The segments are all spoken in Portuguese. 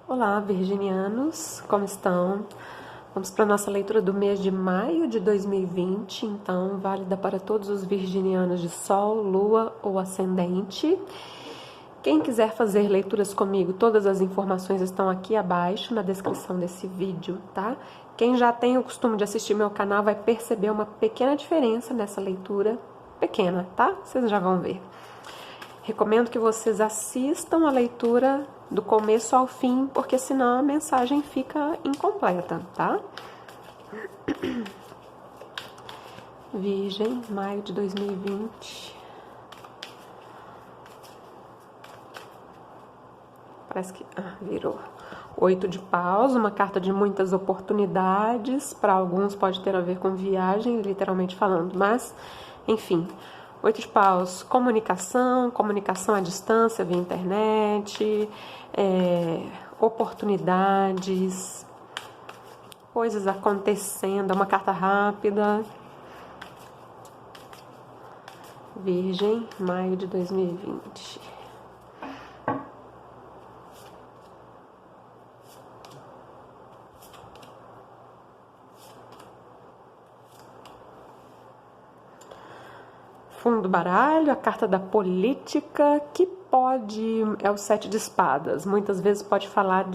Olá, virginianos, como estão? Vamos para a nossa leitura do mês de maio de 2020, então válida para todos os virginianos de Sol, Lua ou Ascendente. Quem quiser fazer leituras comigo, todas as informações estão aqui abaixo na descrição desse vídeo, tá? Quem já tem o costume de assistir meu canal vai perceber uma pequena diferença nessa leitura, pequena, tá? Vocês já vão ver. Recomendo que vocês assistam a leitura do começo ao fim, porque senão a mensagem fica incompleta, tá? Virgem, maio de 2020. Parece que virou. 8 de paus, uma carta de muitas oportunidades. Para alguns pode ter a ver com viagem, literalmente falando, mas, enfim. 8 de paus, comunicação à distância via internet, oportunidades, coisas acontecendo, é uma carta rápida. Virgem, maio de 2020. Fundo do baralho, a carta da política, que é o 7 de espadas. Muitas vezes pode falar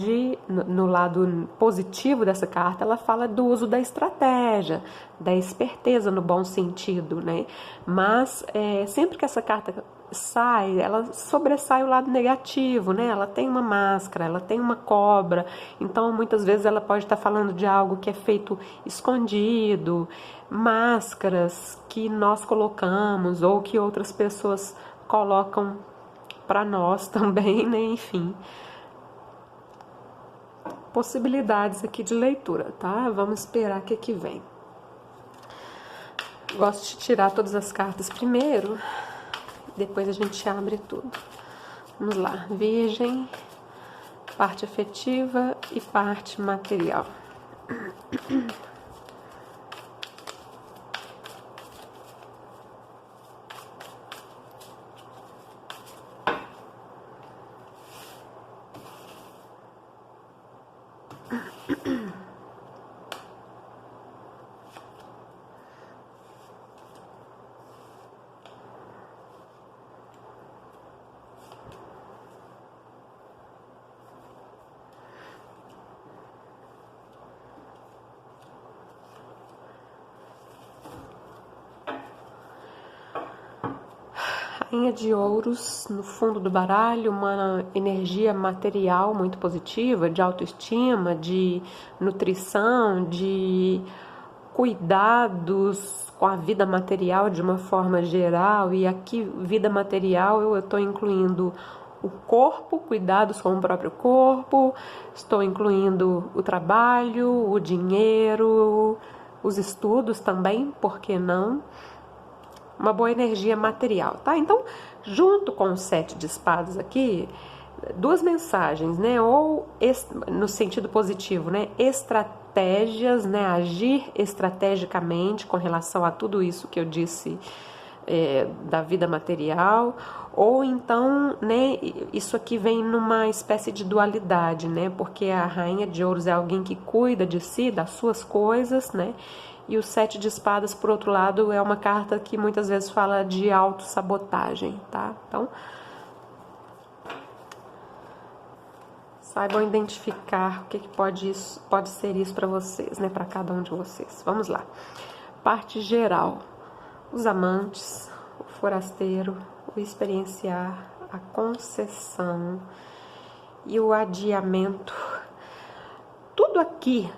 no lado positivo dessa carta, ela fala do uso da estratégia, da esperteza no bom sentido, né? Mas sempre que essa carta sai, ela sobressai o lado negativo, né? Ela tem uma máscara, ela tem uma cobra, então muitas vezes ela pode estar falando de algo que é feito escondido, máscaras que nós colocamos ou que outras pessoas colocam para nós também, né? Enfim, possibilidades aqui de leitura, tá? Vamos esperar o que vem. Gosto de tirar todas as cartas primeiro, depois a gente abre tudo. Vamos lá, Virgem, parte afetiva e parte material. Rainha de ouros no fundo do baralho, uma energia material muito positiva, de autoestima, de nutrição, de cuidados com a vida material de uma forma geral. E aqui, vida material, eu estou incluindo o corpo, cuidados com o próprio corpo, estou incluindo o trabalho, o dinheiro, os estudos também, por que não? Uma boa energia material, tá? Então, junto com o 7 de espadas aqui, duas mensagens, né? Ou no sentido positivo, né? Estratégias, né? Agir estrategicamente com relação a tudo isso que eu disse da vida material. Ou então, né? Isso aqui vem numa espécie de dualidade, né? Porque a Rainha de Ouros é alguém que cuida de si, das suas coisas, né? E o 7 de espadas, por outro lado, é uma carta que muitas vezes fala de autossabotagem, tá? Então, saibam identificar o que pode ser isso para vocês, né? Para cada um de vocês. Vamos lá. Parte geral. Os amantes, o forasteiro, o experienciar, a concessão e o adiamento. Tudo aqui,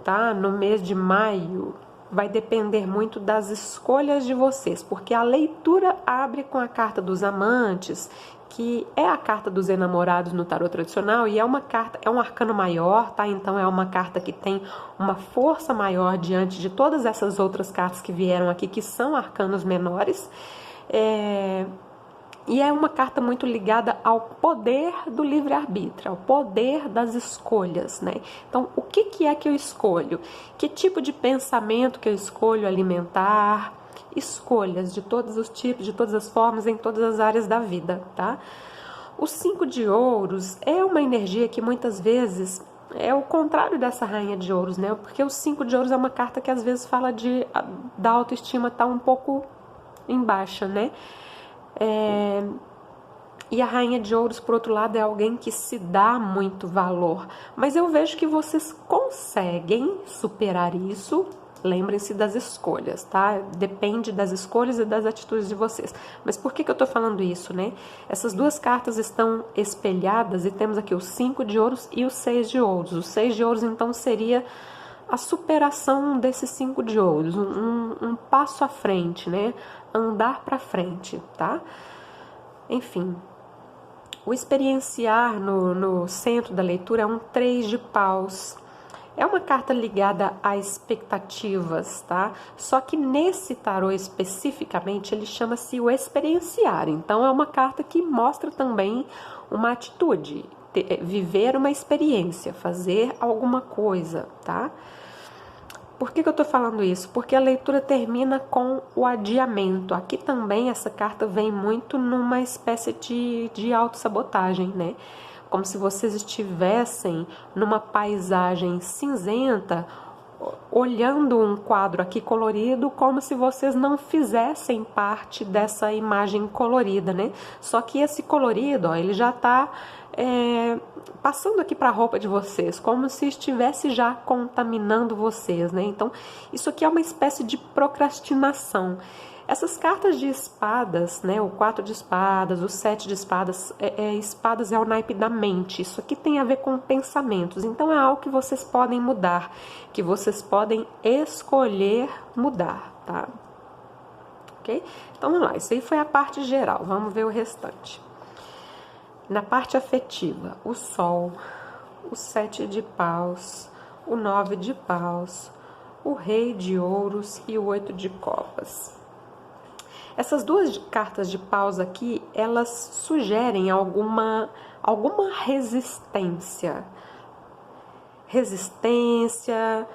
tá? No mês de maio vai depender muito das escolhas de vocês, porque a leitura abre com a carta dos amantes, que é a carta dos enamorados no tarô tradicional, e é uma carta, é um arcano maior, tá? Então é uma carta que tem uma força maior diante de todas essas outras cartas que vieram aqui, que são arcanos menores. E é uma carta muito ligada ao poder do livre-arbítrio, ao poder das escolhas, né? Então, o que é que eu escolho? Que tipo de pensamento que eu escolho alimentar? Escolhas de todos os tipos, de todas as formas, em todas as áreas da vida, tá? O 5 de ouros é uma energia que muitas vezes é o contrário dessa rainha de ouros, né? Porque o 5 de ouros é uma carta que às vezes fala da autoestima estar um pouco em baixa, né? E a rainha de ouros, por outro lado, é alguém que se dá muito valor. Mas eu vejo que vocês conseguem superar isso. Lembrem-se das escolhas, tá? Depende das escolhas e das atitudes de vocês. Mas por que eu tô falando isso, né? Essas duas cartas estão espelhadas e temos aqui o 5 de ouros e o 6 de ouros. O 6 de ouros, então, seria a superação desses 5 de ouros. Um passo à frente, né? Andar pra frente, tá? Enfim, o experienciar no centro da leitura é um 3 de paus. É uma carta ligada a expectativas, tá? Só que nesse tarô especificamente, ele chama-se o experienciar. Então, é uma carta que mostra também uma atitude, viver uma experiência, fazer alguma coisa, tá? Por que eu tô falando isso? Porque a leitura termina com o adiamento. Aqui também essa carta vem muito numa espécie de autossabotagem, né? Como se vocês estivessem numa paisagem cinzenta, olhando um quadro aqui colorido, como se vocês não fizessem parte dessa imagem colorida, né? Só que esse colorido, ó, ele já tá passando aqui para a roupa de vocês, como se estivesse já contaminando vocês, né? Então, isso aqui é uma espécie de procrastinação. Essas cartas de espadas, né, o 4 de espadas, o 7 de espadas, espadas é o naipe da mente. Isso aqui tem a ver com pensamentos. Então, é algo que vocês podem mudar, que vocês podem escolher mudar, tá? Ok? Então, vamos lá. Isso aí foi a parte geral. Vamos ver o restante. Na parte afetiva, o Sol, o 7 de paus, o 9 de paus, o Rei de ouros e o 8 de copas. Essas duas cartas de paus aqui, elas sugerem alguma resistência. Resistência,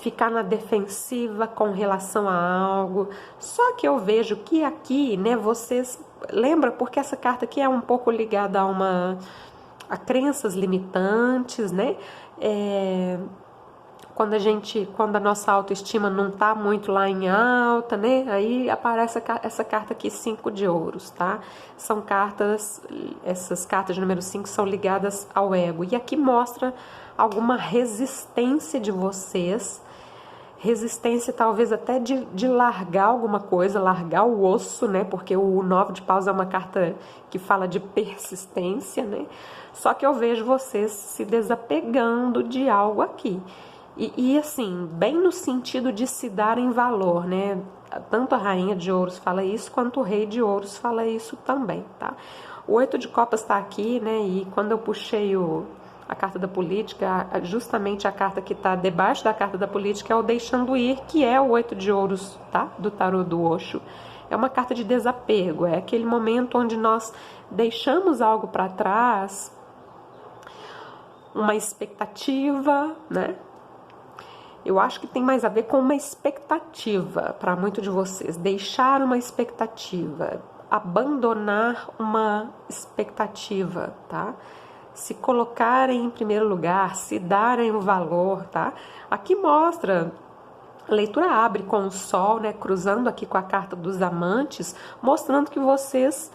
ficar na defensiva com relação a algo. Só que eu vejo que aqui, né, vocês... Lembra? Porque essa carta aqui é um pouco ligada a crenças limitantes, né? Quando a nossa autoestima não tá muito lá em alta, né? Aí aparece essa carta aqui, 5 de ouros, tá? Essas cartas de número 5 são ligadas ao ego. E aqui mostra alguma resistência de vocês, resistência talvez até de largar alguma coisa, largar o osso, né? Porque o 9 de paus é uma carta que fala de persistência, né? Só que eu vejo vocês se desapegando de algo aqui. E assim, bem no sentido de se darem valor, né? Tanto a rainha de ouros fala isso, quanto o rei de ouros fala isso também, tá? O 8 de copas tá aqui, né? E quando eu puxei a carta da política, justamente a carta que tá debaixo da carta da política é o deixando ir, que é o 8 de ouros, tá? Do tarô do Osho. É uma carta de desapego, é aquele momento onde nós deixamos algo para trás, uma expectativa, né? Eu acho que tem mais a ver com uma expectativa para muitos de vocês. Deixar uma expectativa, abandonar uma expectativa, tá? Se colocarem em primeiro lugar, se darem o valor, tá? Aqui mostra, a leitura abre com o Sol, né? Cruzando aqui com a carta dos amantes, mostrando que vocês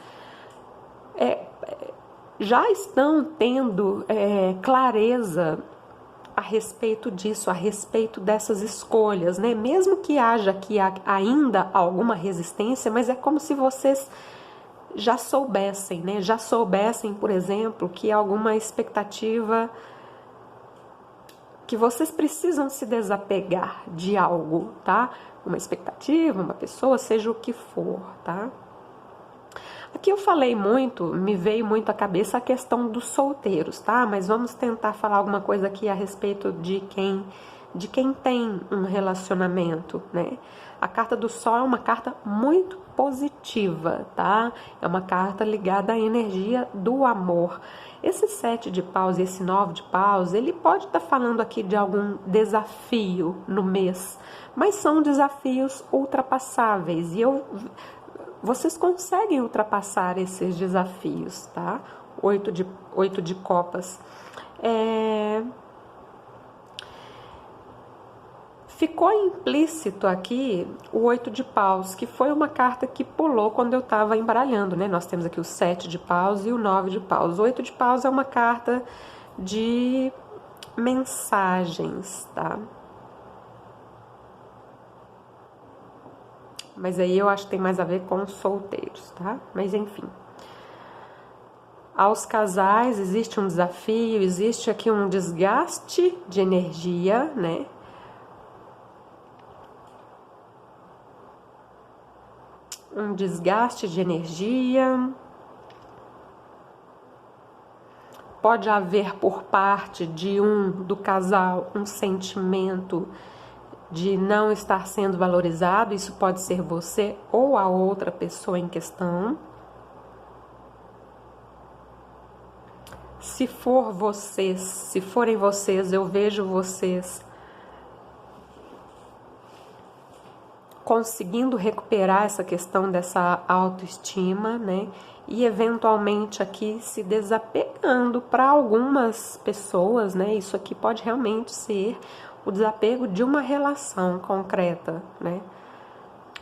já estão tendo clareza a respeito disso, a respeito dessas escolhas, né? Mesmo que haja aqui ainda alguma resistência, mas é como se vocês já soubessem, né? Já soubessem, por exemplo, que alguma expectativa, que vocês precisam se desapegar de algo, tá? Uma expectativa, uma pessoa, seja o que for, tá? Aqui eu falei muito, me veio muito à cabeça a questão dos solteiros, tá? Mas vamos tentar falar alguma coisa aqui a respeito de quem tem um relacionamento, né? A carta do Sol é uma carta muito positiva, tá? É uma carta ligada à energia do amor. Esse 7 de paus e esse 9 de paus, ele pode estar falando aqui de algum desafio no mês, mas são desafios ultrapassáveis. E eu vocês conseguem ultrapassar esses desafios, tá? Oito de copas. Ficou implícito aqui o 8 de paus, que foi uma carta que pulou quando eu estava embaralhando, né? Nós temos aqui o 7 de paus e o 9 de paus. O 8 de paus é uma carta de mensagens, tá? Mas aí eu acho que tem mais a ver com os solteiros, tá? Mas enfim. Aos casais existe um desafio, existe aqui um desgaste de energia, né? Um desgaste de energia. Pode haver por parte do casal um sentimento de não estar sendo valorizado. Isso pode ser você ou a outra pessoa em questão. Se forem vocês, eu vejo vocês conseguindo recuperar essa questão dessa autoestima, né? E eventualmente aqui se desapegando para algumas pessoas, né? Isso aqui pode realmente ser o desapego de uma relação concreta, né?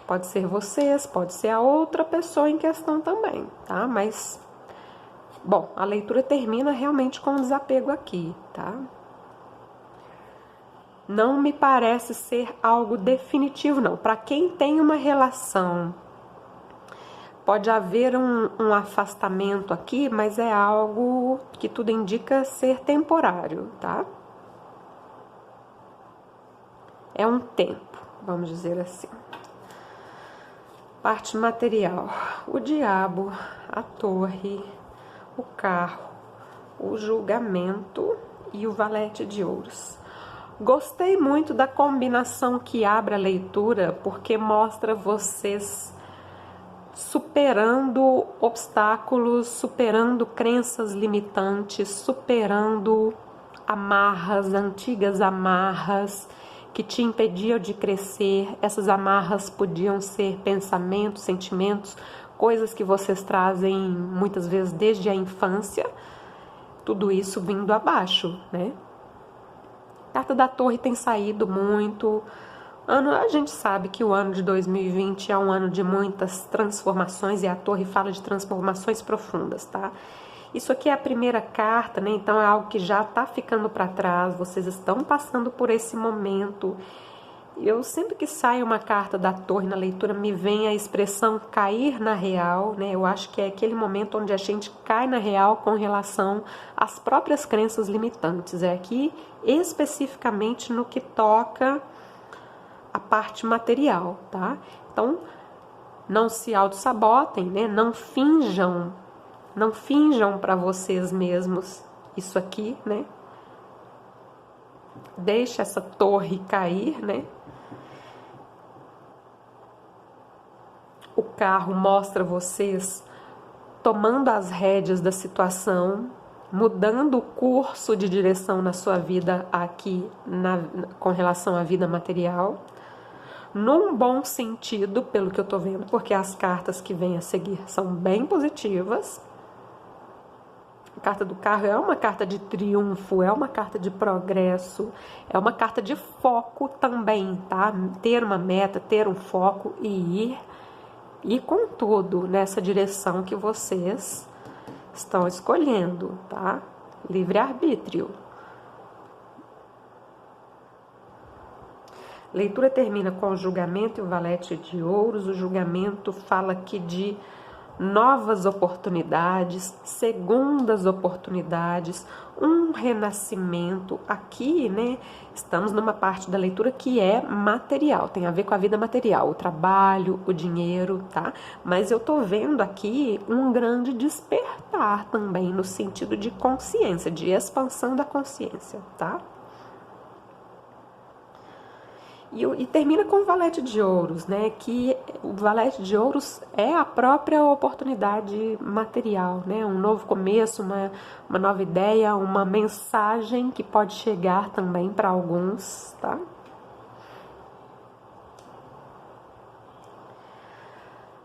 Pode ser vocês, pode ser a outra pessoa em questão também, tá? Mas, bom, a leitura termina realmente com o desapego aqui, tá? Não me parece ser algo definitivo, não. Para quem tem uma relação, pode haver um afastamento aqui, mas é algo que tudo indica ser temporário, tá? É um tempo, vamos dizer assim. Parte material: o diabo, a torre, o carro, o julgamento e o valete de ouros. Gostei muito da combinação que abre a leitura, porque mostra vocês superando obstáculos, superando crenças limitantes, superando amarras, antigas amarras que te impediam de crescer. Essas amarras podiam ser pensamentos, sentimentos, coisas que vocês trazem muitas vezes desde a infância, tudo isso vindo abaixo, né? A carta da torre tem saído muito. A gente sabe que o ano de 2020 é um ano de muitas transformações e a torre fala de transformações profundas, tá? Isso aqui é a primeira carta, né? Então é algo que já tá ficando para trás, vocês estão passando por esse momento. Eu sempre que sai uma carta da torre na leitura, me vem a expressão cair na real, né? Eu acho que é aquele momento onde a gente cai na real com relação às próprias crenças limitantes. É aqui especificamente no que toca a parte material, tá? Então, não se auto-sabotem, né? Não finjam para vocês mesmos isso aqui, né? Deixa essa torre cair, né? O carro mostra vocês tomando as rédeas da situação, mudando o curso de direção na sua vida aqui com relação à vida material, num bom sentido, pelo que eu tô vendo, porque as cartas que vêm a seguir são bem positivas. A carta do carro é uma carta de triunfo, é uma carta de progresso, é uma carta de foco também, tá? Ter uma meta, ter um foco e ir com tudo nessa direção que vocês estão escolhendo, tá? Livre-arbítrio. Leitura termina com o julgamento e o valete de ouros. O julgamento fala aqui de novas oportunidades, segundas oportunidades, um renascimento. Aqui, né, estamos numa parte da leitura que é material, tem a ver com a vida material, o trabalho, o dinheiro, tá? Mas eu tô vendo aqui um grande despertar também, no sentido de consciência, de expansão da consciência, tá? E termina com o valete de ouros, né? Que o valete de ouros é a própria oportunidade material, né? Um novo começo, uma nova ideia, uma mensagem que pode chegar também para alguns, tá?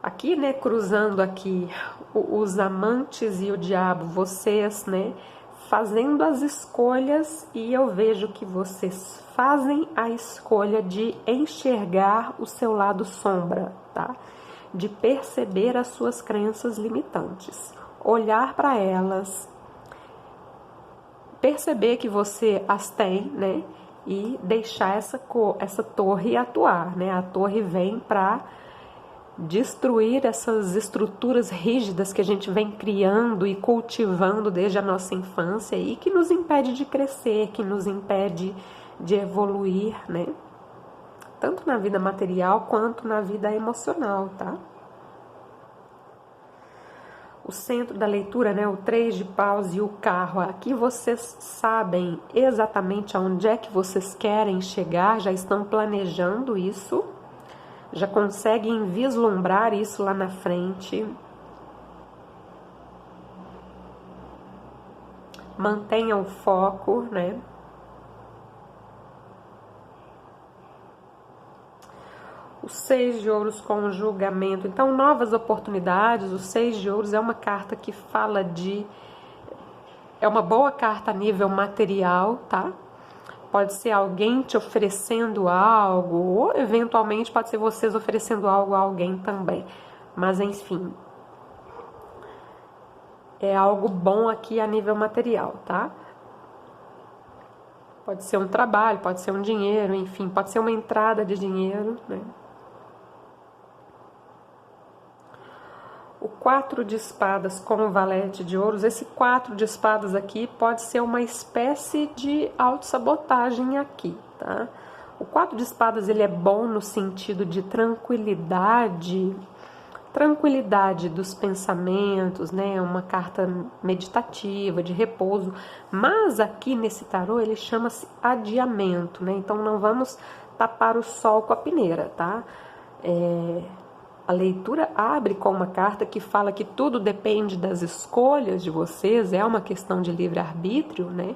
Aqui aqui, né, cruzando aqui os amantes e o diabo, vocês, né, fazendo as escolhas, e eu vejo que vocês fazem a escolha de enxergar o seu lado sombra, tá? De perceber as suas crenças limitantes, olhar para elas, perceber que você as tem, né? E deixar essa torre atuar, né? A torre vem para destruir essas estruturas rígidas que a gente vem criando e cultivando desde a nossa infância e que nos impede de crescer, que nos impede de evoluir, né? Tanto na vida material quanto na vida emocional, tá? O centro da leitura, né, o 3 de paus e o carro, aqui vocês sabem exatamente aonde é que vocês querem chegar, já estão planejando isso, já conseguem vislumbrar isso lá na frente. Mantenham o foco, né? O 6 de ouros com o julgamento. Então, novas oportunidades. O 6 de ouros é uma carta que fala de... É uma boa carta a nível material, tá? Pode ser alguém te oferecendo algo, ou eventualmente pode ser vocês oferecendo algo a alguém também. Mas, enfim, é algo bom aqui a nível material, tá? Pode ser um trabalho, pode ser um dinheiro, enfim, pode ser uma entrada de dinheiro, né? O 4 de espadas com o valete de ouros, esse 4 de espadas aqui pode ser uma espécie de autossabotagem aqui, tá? O 4 de espadas, ele é bom no sentido de tranquilidade dos pensamentos, né? Uma carta meditativa, de repouso, mas aqui nesse tarô ele chama-se adiamento, né? Então não vamos tapar o sol com a peneira, tá? A leitura abre com uma carta que fala que tudo depende das escolhas de vocês, é uma questão de livre-arbítrio, né?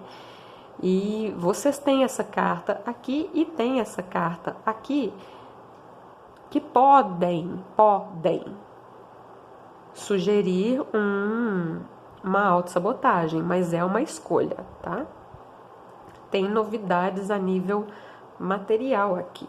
E vocês têm essa carta aqui e tem essa carta aqui que podem sugerir uma autossabotagem, mas é uma escolha, tá? Tem novidades a nível material aqui.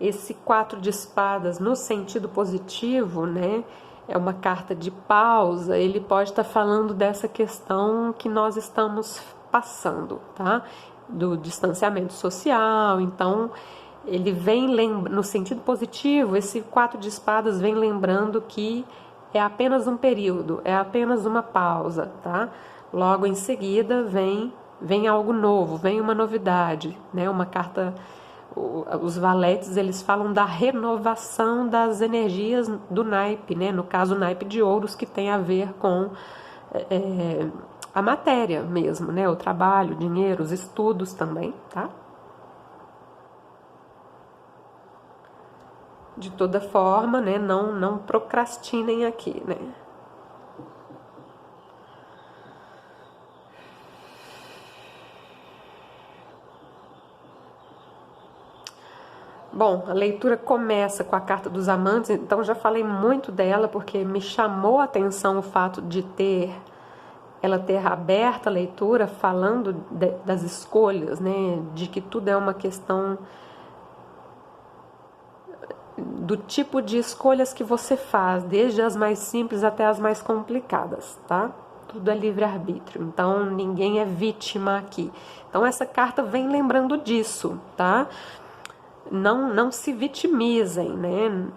Esse 4 de espadas, no sentido positivo, né, é uma carta de pausa, ele pode estar falando dessa questão que nós estamos passando, tá? Do distanciamento social. Então, ele vem, no sentido positivo, esse 4 de espadas vem lembrando que é apenas um período, é apenas uma pausa, tá? Logo em seguida vem algo novo, vem uma novidade, né? Uma carta... Os valetes, eles falam da renovação das energias do naipe, né? No caso, o naipe de ouros, que tem a ver com a matéria mesmo, né? O trabalho, o dinheiro, os estudos também, tá? De toda forma, né? Não procrastinem aqui, né? Bom, a leitura começa com a carta dos amantes, então já falei muito dela porque me chamou a atenção o fato de ela ter aberto a leitura falando das escolhas, né? De que tudo é uma questão do tipo de escolhas que você faz, desde as mais simples até as mais complicadas, tá? Tudo é livre-arbítrio, então ninguém é vítima aqui. Então essa carta vem lembrando disso, tá? Não se vitimizem, né?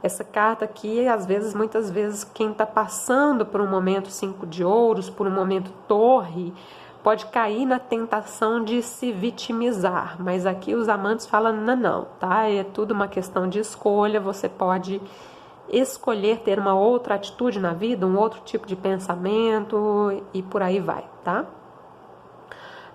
Essa carta aqui, muitas vezes, quem está passando por um momento 5 de ouros, por um momento torre, pode cair na tentação de se vitimizar. Mas aqui os amantes falam, não, tá? É tudo uma questão de escolha, você pode escolher ter uma outra atitude na vida, um outro tipo de pensamento e por aí vai, tá?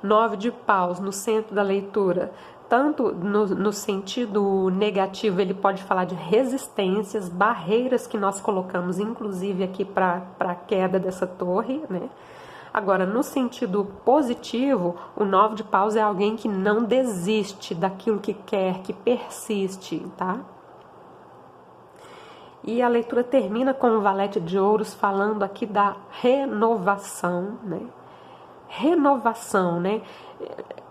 9 de paus no centro da leitura. Tanto no sentido negativo, ele pode falar de resistências, barreiras que nós colocamos, inclusive aqui para a queda dessa torre, né? Agora, no sentido positivo, o 9 de paus é alguém que não desiste daquilo que quer, que persiste, tá? E a leitura termina com o valete de ouros falando aqui da renovação, né? Renovação, né?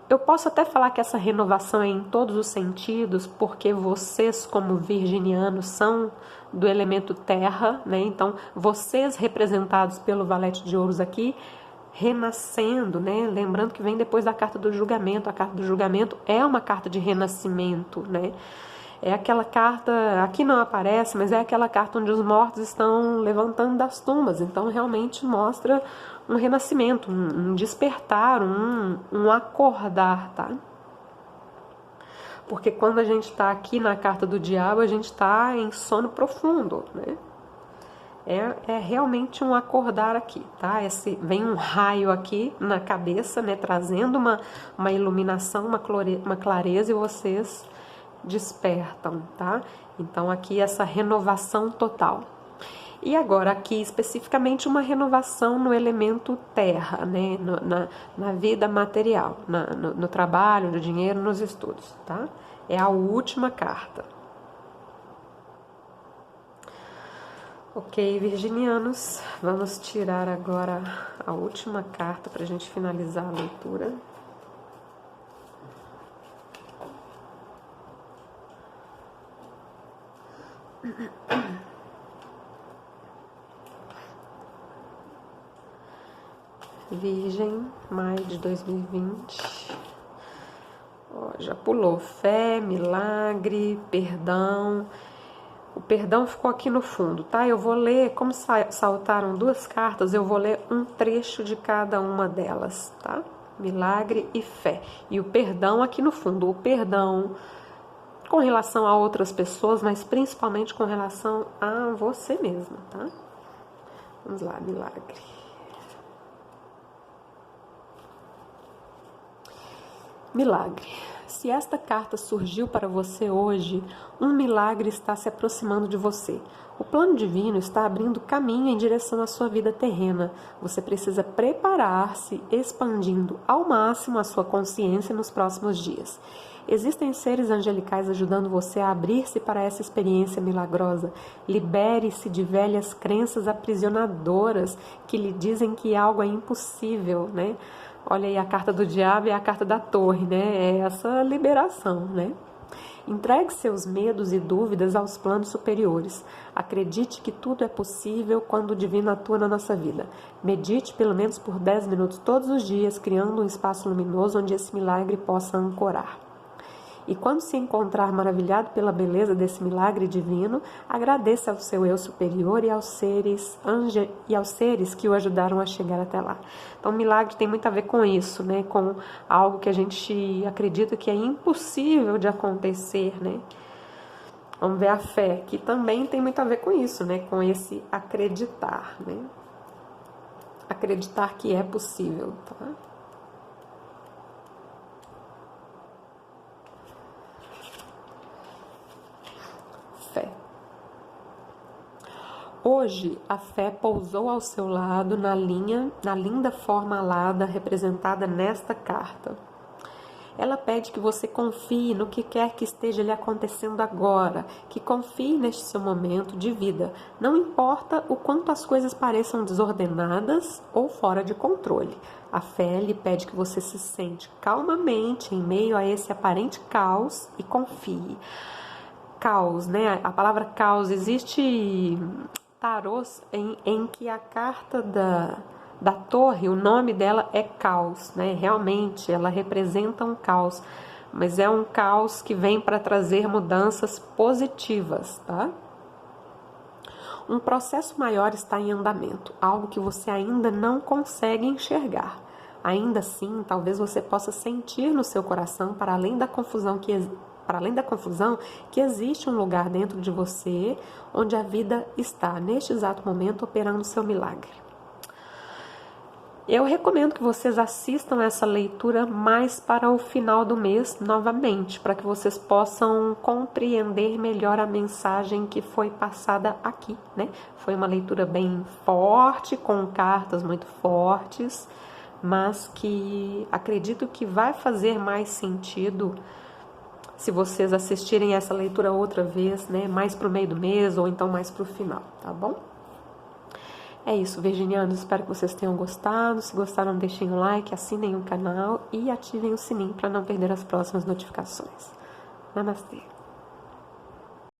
Eu posso até falar que essa renovação é em todos os sentidos, porque vocês, como virginianos, são do elemento terra, né? Então, vocês representados pelo valete de ouros aqui, renascendo, né? Lembrando que vem depois da carta do julgamento. A carta do julgamento é uma carta de renascimento, né? É aquela carta, aqui não aparece, mas é aquela carta onde os mortos estão levantando das tumbas. Então, realmente mostra um renascimento, um despertar, um acordar, tá? Porque quando a gente está aqui na carta do diabo, a gente está em sono profundo, né? É realmente um acordar aqui, tá? Vem um raio aqui na cabeça, né? Trazendo uma iluminação, uma clareza, e vocês despertam, tá? Então aqui essa renovação total. E agora aqui especificamente uma renovação no elemento terra, né? Na vida material, no trabalho, no dinheiro, nos estudos, tá? É a última carta. Ok, virginianos, vamos tirar agora a última carta para a gente finalizar a leitura. Virgem, maio de 2020. Ó, já pulou fé, milagre, perdão. O perdão ficou aqui no fundo, tá? Eu vou ler, como saltaram duas cartas, eu vou ler um trecho de cada uma delas, tá? Milagre e fé. E o perdão aqui no fundo. O perdão com relação a outras pessoas, mas principalmente com relação a você mesmo, tá? Vamos lá, milagre. Milagre. Se esta carta surgiu para você hoje, um milagre está se aproximando de você. O plano divino está abrindo caminho em direção à sua vida terrena. Você precisa preparar-se, expandindo ao máximo a sua consciência nos próximos dias. Existem seres angelicais ajudando você a abrir-se para essa experiência milagrosa. Libere-se de velhas crenças aprisionadoras que lhe dizem que algo é impossível, né? Olha aí, a carta do diabo e a carta da torre, né? É essa liberação, né? Entregue seus medos e dúvidas aos planos superiores. Acredite que tudo é possível quando o divino atua na nossa vida. Medite pelo menos por 10 minutos todos os dias, criando um espaço luminoso onde esse milagre possa ancorar. E quando se encontrar maravilhado pela beleza desse milagre divino, agradeça ao seu eu superior e aos seres que o ajudaram a chegar até lá. Então, o milagre tem muito a ver com isso, né? Com algo que a gente acredita que é impossível de acontecer, né? Vamos ver a fé, que também tem muito a ver com isso, né? Com esse acreditar, né? Acreditar que é possível, tá? Fé. Hoje, a fé pousou ao seu lado na linda forma alada representada nesta carta. Ela pede que você confie no que quer que esteja lhe acontecendo agora, que confie neste seu momento de vida, não importa o quanto as coisas pareçam desordenadas ou fora de controle. A fé lhe pede que você se sente calmamente em meio a esse aparente caos e confie. Caos, né? A palavra caos, existe tarôs em que a carta da torre, o nome dela é caos, né? Realmente, ela representa um caos, mas é um caos que vem para trazer mudanças positivas, tá? Um processo maior está em andamento, algo que você ainda não consegue enxergar. Ainda assim, talvez você possa sentir no seu coração, para além da confusão que existe um lugar dentro de você onde a vida está, neste exato momento, operando seu milagre. Eu recomendo que vocês assistam essa leitura mais para o final do mês novamente, para que vocês possam compreender melhor a mensagem que foi passada aqui, né? Foi uma leitura bem forte, com cartas muito fortes, mas que acredito que vai fazer mais sentido se vocês assistirem essa leitura outra vez, né? Mais para o meio do mês ou então mais para o final, tá bom? É isso, virginianos, espero que vocês tenham gostado. Se gostaram, deixem o like, assinem o canal e ativem o sininho para não perder as próximas notificações. Namastê!